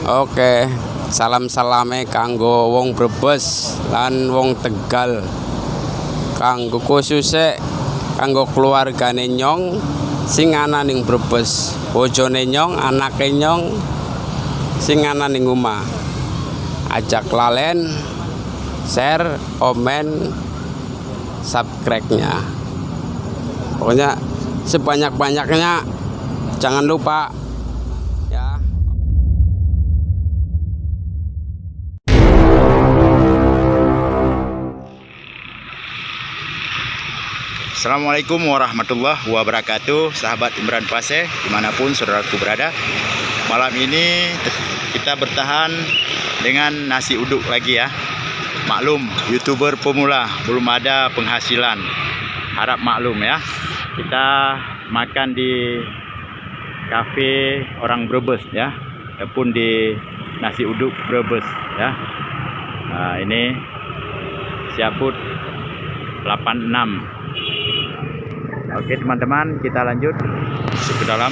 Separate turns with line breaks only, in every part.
Oke, salam-salame kanggo wong Brebes lan wong Tegal. Kanggo khususnya kanggo keluargane Nyong sing ana ning Brebes. Bojone Nyong, anake Nyong sing ana ning omah. Ajak lalen, share, komen, subscribe-nya. Pokoknya sebanyak-banyaknya, jangan lupa ya.
Assalamualaikum warahmatullahi wabarakatuh, sahabat Imran Pase dimanapun saudaraku berada. Malam ini kita bertahan dengan nasi uduk lagi ya. Maklum, YouTuber pemula belum ada penghasilan, harap maklum ya. Kita makan di kafe orang Brebes ya, ataupun di nasi uduk Brebes ya. Nah, ini Siaput 86. Oke teman-teman, kita lanjut masuk ke dalam.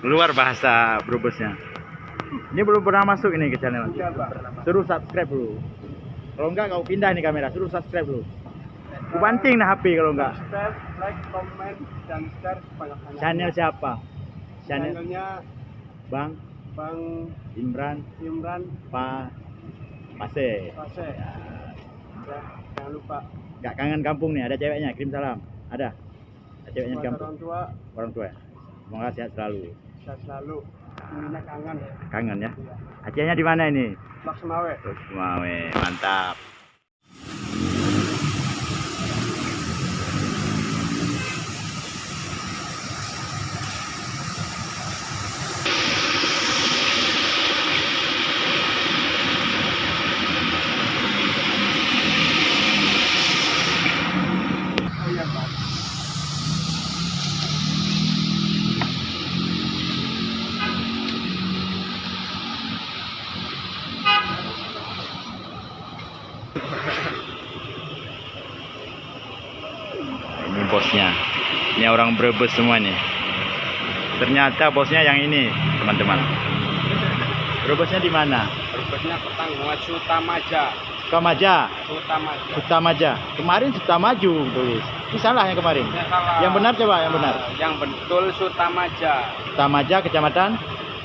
Keluar bahasa Brebesnya. Ini belum pernah masuk ini ke channel. Suruh subscribe dulu. Kalau enggak kau pindah nih kamera, suruh subscribe dulu. Banting nah HP kalau enggak.
Subscribe, like, komen, dan share sebanyak-banyaknya.
Channel siapa?
Channelnya
Bang
Imran
Pase.
Pase. Ya, jangan lupa.
Enggak kangen kampung nih, ada ceweknya, kirim salam. Ada ceweknya di
Buat
kampung.
orang tua
Ya. Semoga sehat selalu.
saya selalu minta kangen.
Kangen ya. Acehnya di mana ini?
Laksmawe.
Laksmawe, mantap.
Oh iya, Pak.
Ini bosnya. Ini orang Brebes semua nih. Ternyata bosnya yang ini, teman-teman. Brebesnya di mana?
Berbesnya Petanggungan Sutamaja.
Sukamaja.
Sutamaja.
Sutamaja. Kemarin Sutamaju tulis. Ini salah yang kemarin.
Ya, salah.
Yang benar coba, yang benar.
Yang betul Sutamaja.
Sutamaja, Kecamatan.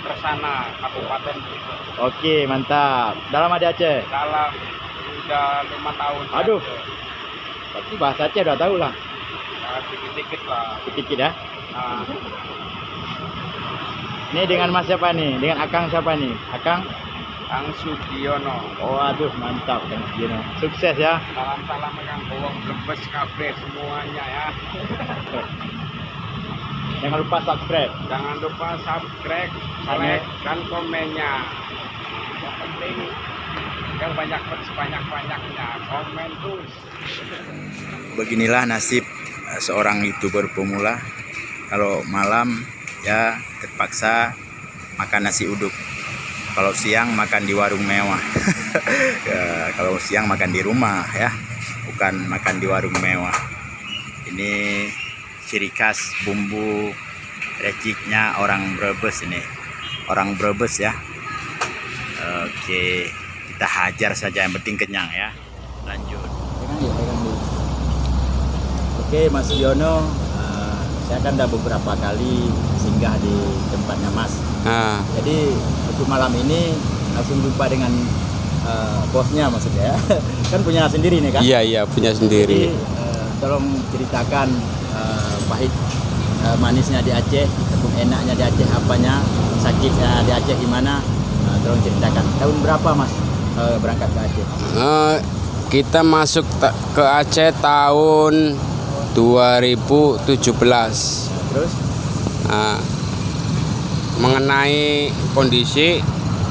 Kersana, Kabupaten.
Oke, mantap. Dalam ada Aceh.
Dalam udah 5 tahun.
Aduh. Tapi bahasa Aceh udah tahu lah.
Ya, dikit-dikit lah.
Dikit ya.
Nah,
Ini dengan Mas siapa nih? Dengan Akang siapa nih? Akang?
Kang Sugiono.
Oh, aduh, mantap Kang Sugiono. Sukses ya.
Salam-salam Kang Bowong Brebes kabeh semuanya ya.
Jangan lupa subscribe.
Jangan lupa subscribe, like, dan komennya. Yang penting yang sebanyak-banyaknya komen terus.
Beginilah nasib seorang YouTuber pemula. Kalau malam ya terpaksa makan nasi uduk. Kalau siang makan di warung mewah. Ya, kalau siang makan di rumah ya, bukan makan di warung mewah. Ini ciri khas bumbu reciknya orang Brebes ini. Orang Brebes ya. Oke, kita hajar saja, yang penting kenyang ya. Lanjut. Oke, Mas Sugiono, saya kan udah beberapa kali singgah di tempatnya Mas.
Nah,
Jadi untuk malam ini langsung jumpa dengan bosnya maksudnya ya. Kan punya sendiri nih kan?
iya punya
Jadi
sendiri.
tolong ceritakan pahit manisnya di Aceh, ataupun enaknya di Aceh, apanya, sakitnya di Aceh gimana. Tolong ceritakan. Tahun berapa Mas berangkat ke Aceh?
Kita masuk ke Aceh tahun 2017.
Terus?
Nah, mengenai kondisi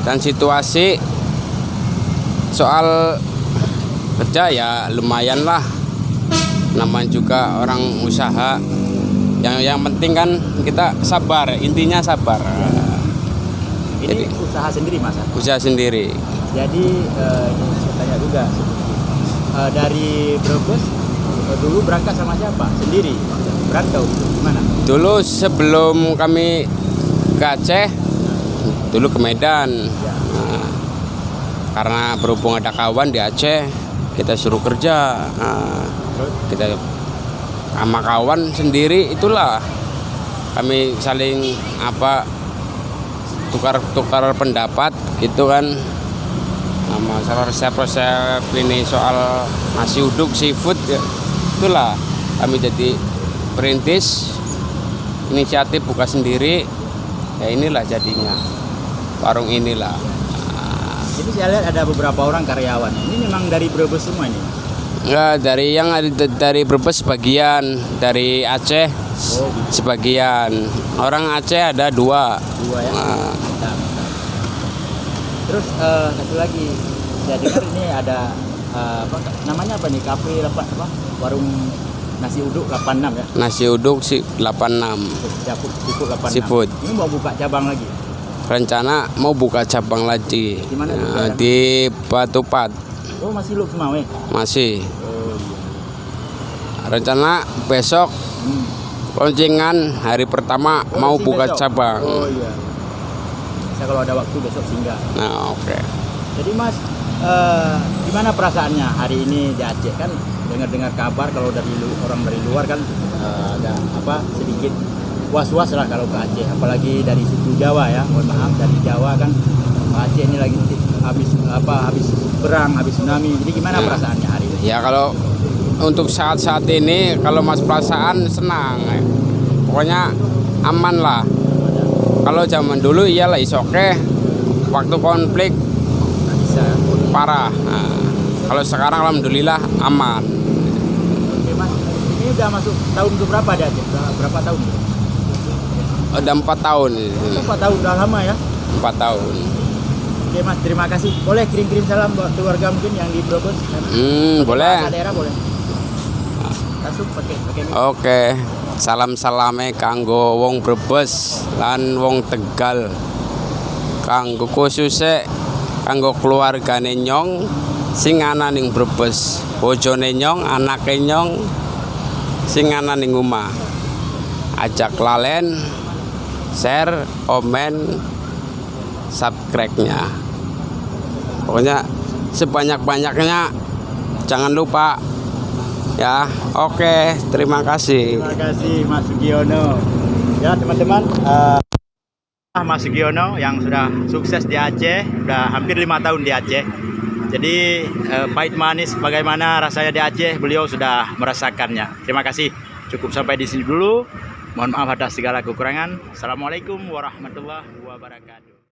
dan situasi soal kerja ya lumayan lah, namanya juga orang usaha. Yang penting kan kita sabar, intinya sabar.
Ini usaha sendiri Mas?
Usaha sendiri.
Jadi ini saya tanya juga sedikit. Dari Brebes dulu berangkat sama siapa? Sendiri? Berangkat gimana?
Dulu sebelum kami ke Aceh, dulu ke Medan. Nah, karena berhubung ada kawan di Aceh, kita suruh kerja. Nah, kita sama kawan sendiri itulah kami saling tukar pendapat gitu kan. Masalah resep-resep ini soal nasi uduk seafood ya, itulah kami jadi perintis inisiatif buka sendiri ya, inilah jadinya warung inilah.
Jadi saya lihat ada beberapa orang karyawan. Ini memang dari Brebes semua ini?
Enggak, dari Brebes sebagian, dari Aceh sebagian. Orang Aceh ada dua ya.
Mantap. Terus satu lagi, saya dengar ini ada namanya apa nih, kafe warung nasi uduk 86 ya?
Nasi uduk 86.
Seafood 86.
Seafood.
Ini mau buka cabang lagi?
Rencana mau buka cabang lagi.
Di mana?
Di Batupat.
Oh masih Luk Semawe?
Masih.
Oh iya.
Rencana besok launcingan hari pertama mau buka
besok?
cabang.
Oh iya. Saya kalau ada waktu besok singgah.
Nah, oke.
Jadi Mas, gimana perasaannya hari ini di Aceh? Kan dengar kabar kalau orang dari luar kan agak sedikit was-was lah kalau ke Aceh, apalagi dari suku Jawa ya. Mohon maaf, dari Jawa kan Aceh ini lagi habis perang, habis tsunami. Jadi gimana perasaannya hari ini?
Ya kalau untuk saat-saat ini kalau Mas perasaan senang. Pokoknya aman lah. Kalau zaman dulu iyalah oke. Waktu konflik
Bisa.
parah. Nah, kalau sekarang alhamdulillah aman.
Oke Mas, ini udah masuk tahun berapa di Aceh? Berapa tahun?
Udah 4 tahun.
4 tahun, udah lama ya?
4 tahun.
Oke Mas, terima kasih. Boleh kirim salam buat keluarga mungkin yang di Brebes?
Boleh.
Bahasa daerah boleh. Langsung pakai
Oke. Salam-salame kanggo wong Brebes lan wong Tegal. Kanggo khususnya kanggo keluargane Nyong sing ana ning Brebes. Bojone Nyong, anake Nyong sing ana ning omah. Ajak lalen, share, komen, subscribe-nya. Pokoknya sebanyak-banyaknya jangan lupa ya. Oke, terima kasih.
Terima kasih Mas Sugiono. Ya teman-teman, Mas Sugiono yang sudah sukses di Aceh, udah hampir 5 tahun di Aceh. Jadi pahit manis bagaimana rasanya di Aceh, beliau sudah merasakannya. Terima kasih. Cukup sampai di sini dulu. Mohon maaf atas segala kekurangan. Assalamualaikum warahmatullahi wabarakatuh.